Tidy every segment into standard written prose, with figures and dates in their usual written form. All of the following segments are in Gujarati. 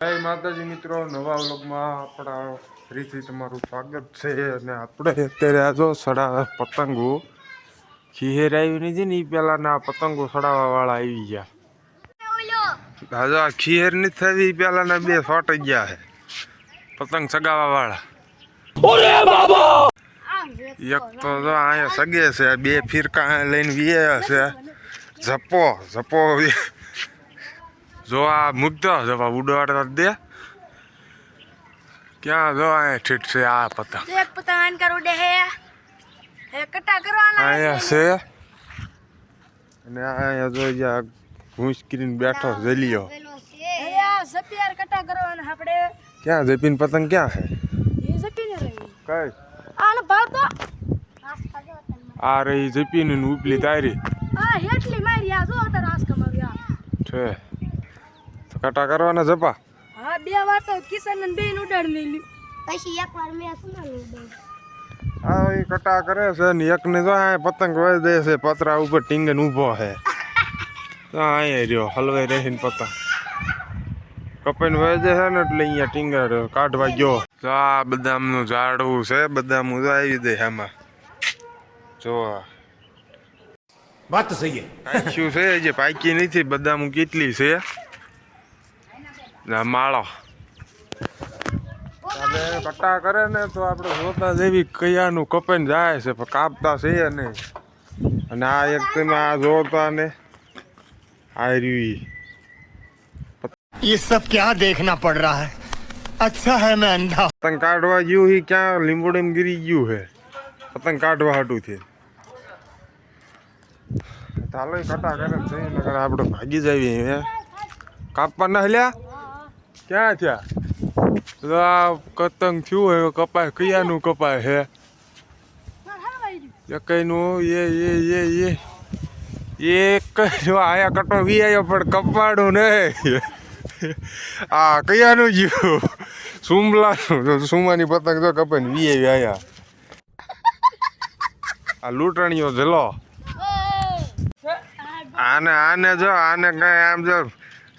જય માતાજી મિત્રો, નવા વ્લોગમાં આપણા ફરીથી તમારું સ્વાગત છે. અને આપણે અત્યારે આ જો સડા પતંગો ખીહેર આવી નથી ને એ પેલાના પતંગો સડાવવા વાળા આવી ગયા. હા, આ ખીહેર નથી થવી પેલાના બે શોટ ગયા છે પતંગ સગાવા વાળા. એક તો જો અહીંયા સગે છે, બે ફિરકા લઈને વીયા છે. ઝપો ઝપો જો આ મુદ્દો જવા ઉડાડતા દે ક્યાં જો અહીંયા ઠીક છે. આ પતંગ એક પતંગ કર ઉડે હે કટા કરવાના અહીંયા છે. અને અહીંયા જો જ્યાં ઘૂસ કરીને બેઠો જલિયો સપિયાર કટા કરવાના આપણે. ક્યાં જપીન પતંગ ક્યાં છે? એ સપીને રહી કઈ આને ભાળતો આ રહી જપીન ને ઉપલી તારી આ હેટલી મારી આ જો તાર આસ કમાવ્યા છે તો કટા કરવાના જપા. હા, બે વાર તો કિશન ને બેન ઉડાડ મેલી પછી એકવાર મે સુનાલું દે. હા, એ કટા કરે છે ને એક ને જો આ પતંગ વહી દે છે પતરા ઉપર ટીંગન ઊભો છે. અહીંયા રહ્યો હલવાઈ રહીને પતંગ કપાઈને વહી દે છે ને એટલે અહીંયા ટીંગર કાઢવા ગયો. તો આ બદામનું ઝાડવું છે, બદામ આવી દે આમાં જો વાત તો સહી શું છે જે પાકી નથી. બદામ કેટલી છે માળો આપણે કટા કરે ને તો આપણે જોતા જેવી કયાનું કપાઈને જાય છે પણ કાપતા છે નહીં. અને આ એક તમે આ જોતા ને આ રહ્યું ये सब क्या देखना पड़ रहा है। अच्छा है मैं अंधा પતંગ કાઢવા ગયું હી ક્યાં લીંબોડી ગીરી ગયું હે પતંગ કાઢવા હાટું થી. ચાલો કટા કરે છે નકર આપણે ભાગી જઈએ હે કાપવા ના હલ્યા ક્યાં થયા. આ પતંગ થયું હે કપાય કયાનું કપાય હે એકઈનું એક આયા કટો વી આવ્યો પણ કપાડું નહીં. આ કયાનું જીવ સુમલાનું સુમાની પતંગ જો કપાઈને વી આવી આયા. આ લૂંટણીઓ જલો આને જો આને કઈ આમ જો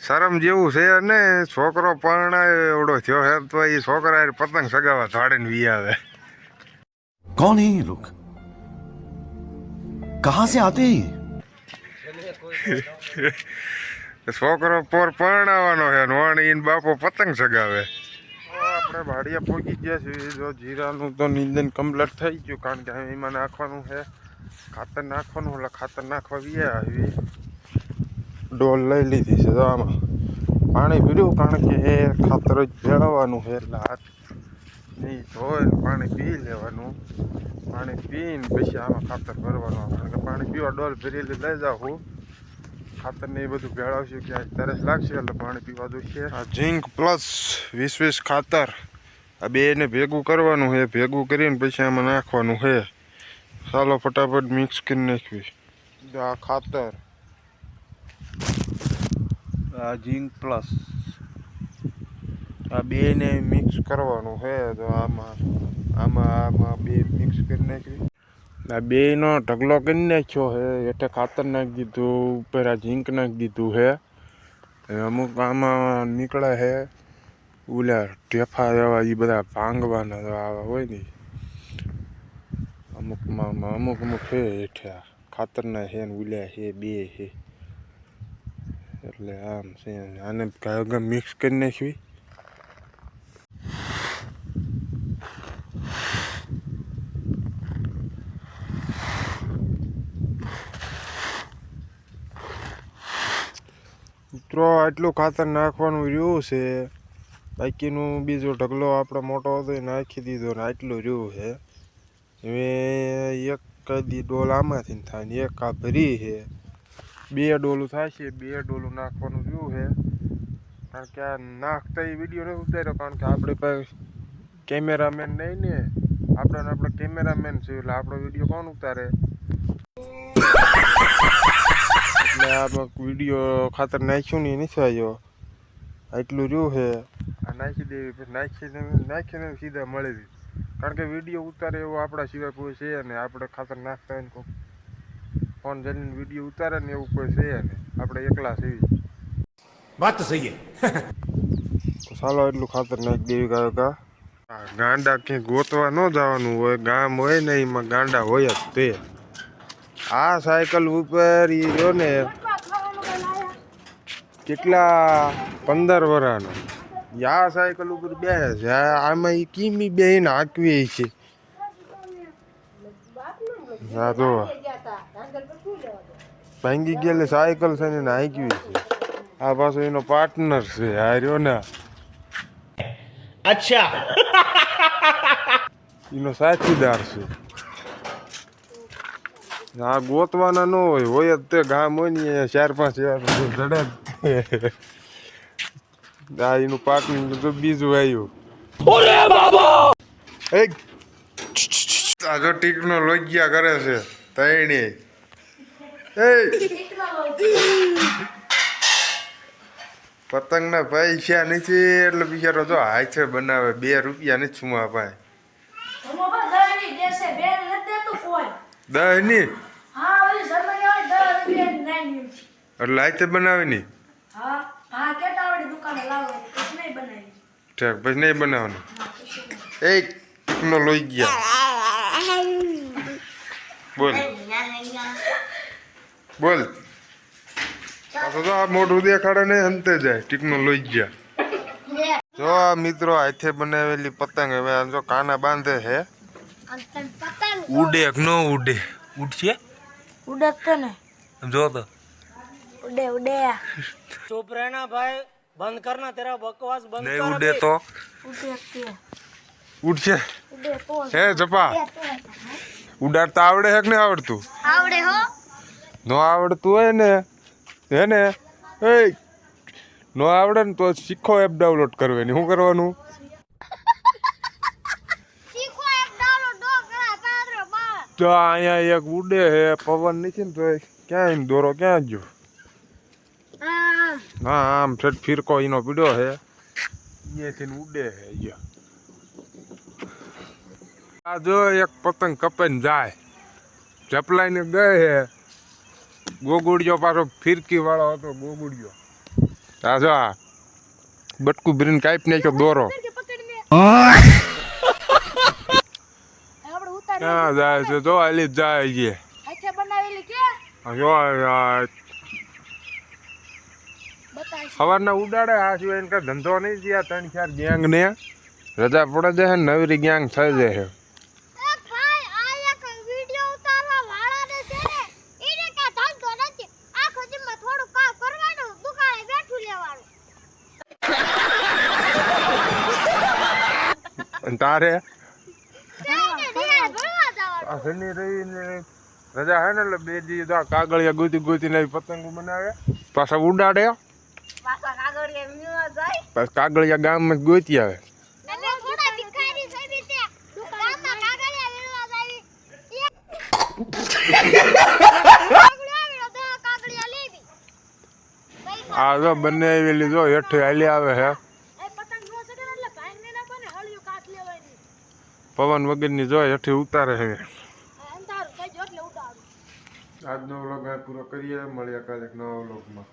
શરમ જેવું છે ને. છોકરો પરણાય એવડો થયો હે તો એ છોકરા પતંગ સગાવા ધાડીને વી આવે. कौन है ये लोग कहां से आते हैं છોકરો પરણાવવાનો છે વાણી બાપો પતંગ સગાવે. આપણે ભાડિયા પહોંચી ગયા છીએ. જો જીરાનું તો નિંદન કમ્પ્લીટ થઈ ગયું કારણ કે એમાં નાખવાનું છે ખાતર નાખવાનું. એટલે ખાતર નાખવા ગયા આવી ડોલ લઈ લીધી છે. તો આમાં પાણી પીડ્યું કારણ કે એ ખાતર જ ભેળવવાનું છે એટલે હાથ નહીં ધોઈ પાણી પી લેવાનું. પાણી પીને પછી આમાં ખાતર ભરવાનું કારણ કે પાણી પીવા ડોલ ભરેલી લઈ જાઉં ખાતર ને એ બધું ભેળવશું ક્યાં તરસ લાગશે એટલે પાણી પીવા જોઈશે. આ ઝીંક પ્લસ 20 ખાતર આ બેને ભેગું કરવાનું છે. ભેગું કરીને પછી આમાં નાખવાનું છે. ચાલો ફટાફટ મિક્સ કરી નાખવી. આ ખાતર આ ઝીંક પ્લસ આ બેને મિક્સ કરવાનું છે. તો આમાં બે મિક્સ કરી નાખવી. આ બેનો ઢગલો કરી નાખ્યો છે. હેઠે ખાતર નાખી દીધું, ઉપર આ ઝીંક નાખી દીધું છે. અમુક આમાં નીકળે છે ઓલા ઢેફા એવા એ બધા ભાંગવાના આવા હોય ને અમુક છે હેઠે ખાતરના છે ને ઉલ્યા છે બે છે એટલે આમ છે. આને મિક્સ કરી નાખવી. મિત્રો આટલું ખાતર નાખવાનું રહ્યું છે. બાકીનું બીજો ઢગલો આપણે મોટો હતો એ નાખી દીધો ને આટલું રહ્યું છે. હવે એક કદી ડોલ આમાંથી થાય ને એક આ ભરી છે. બે ડોલું થાય છે. બે ડોલું નાખવાનું રહ્યું છે કારણ કે આ નાખતા એ વિડીયો નથી ઉતાર્યો કારણ કે આપણે પાસે કેમેરામેન નહીં ને આપણે કેમેરામેન છે એટલે આપણો વિડીયો કોણ ઉતારે એટલે આમાં વિડીયો ખાતર નાખ્યું નહીં નથી આવ્યો. આટલું રહ્યું છે આ નાખી દેવી પછી નાખીને સીધા મળી દે કારણ કે વિડીયો ઉતારે એવો આપણા સિવાય કોઈ છે ને. આપણે ખાતર નાખતા હોય ને કોઈ ફોન જઈને વિડીયો ઉતારે ને એવું કોઈ છે ને આપણે એકલા છીએ. बात तो सही है ચાલો એટલું ખાતર નાખી દેવી ગાયો કા ગાંડા ક્યાંય ગોતવા ન જવાનું હોય, ગામ હોય ને એમાં ગાંડા હોય જ તે. આ સાયકલ ઉપર ઈ જો ને કેટલા 15 વર્ષનો આ સાયકલ ઉપર બેસે છે. આમાં ઈ કીમી બેહીને હાંકવી છે. હા તો ભાંગી ગયેલી સાયકલ છે ને હાંકવી છે. આ પાછો એનો પાર્ટનર છે. આ રહ્યો ને अच्छा એનો સાથીદાર છે. આ ગોતવાના ન હોય જ તે ગામ હોય ને 4-5 જડે આ એનું પાર્ટનર તો બીજું આવ્યું. આ જો ટેકનોલોજીયા કરે છે તૈણી. પતંગના પૈસા નથી એટલે બિચારો જો હાથે બનાવે. 2 રૂપિયા નથી છુમા ભાઈ. દહ ની એટલે હાથે બનાવે ની ઠીક પછી નહીં બનાવવાનું. ટેકનોલોજીયા બોલ બોલ પાછો તો આ મોઢું દેખાડે ને અંતે જાય ટેકનોલોજીયા. જો આ મિત્રો હાથે બનાવેલી પતંગ હવે જો કાના બાંધે છે. ઉડે કે ન ઉડે? ઉડશે उड़े तो ने જો તો उड़े उड़े चुप रहना भाई, बंद करना तेरा बकवास बंद નહીં कर ઉડે अभी। તો उड़े के ઉડશે. उड़े तो હે જપા ઉડાડતા આવડે છે કે નહીં આવડતું? आवड़े हो નો આવડતું હોય ને હે ને એ નો આવડે ને તો શીખો એપ ડાઉનલોડ કરવાની. શું કરવાનું? सीखो एक डाउनलोड दो करा पादरो बा તો અહીંયા એક ઉડે હે પવન નથી ને તો ક્યાં એમ દોરો ક્યાં ગયો? હા આમ છેટ ફિરકો એનો પીડ્યો હે અહીંયાથી ઉડે હે અહીંયા. આ જો એક પતંગ કપાઈને જાય ઝપલાઈને ગયે હે. ગોગુડિયો પાછો ફિરકી વાળો હતો ગોગુડિયો. આ જો આ બટકું ભરીને કાપી નાખ્યો દોરો. આપણે ઉતાર ક્યાં જાય છે? જો હાલી જ જાય છે. હાથે બનાવેલી કે આ જો આ બતાય સવારના ઉડાડે. આ સિવાય એને કાંઈ ધંધો નહીં થયા. 3-4 ગેંગ ને રજા પડે છે ને નવી ગેંગ થઈ જાય છે. ભાઈ આ એક વિડિયો ઉતારવા વાળા ને છે ને ઈને કા ધંધો નથી. આખો જીમાં થોડું કામ કરવાનું, દુકાને બેઠું લેવાનું. અને તારે તેને નિહાળ ભરવા જવાનું. આ શનિ રવિ ને રજા હે ને એટલે 2 દી તો કાગળિયા ગોતી ને પતંગો બનાવે પાછા ઉડાડે. પાછા કાગળિયા મીવા જાય. પછી કાગળિયા ગામમાં જ ગોતી આવે. તમે થોડા ભિખારી સાહેબ તે ગામમાં કાગળિયા વીણવા જાવી. કાગળિયા લેવી. આ જો બંને આવેલી જો હેઠે હાલી આવે હે. એ પતંગ નો સડે એટલે ભાંગને ના કોને હળિયો કાટ લેવાની. પવન વગરની જો હેઠે ઉતારે છે. અંધારું થઈ ગયો એટલે ઉડાડું. આજનો વ્લોગ પૂરો કરીએ. મળીએ કાલે એક નવા વ્લોગમાં.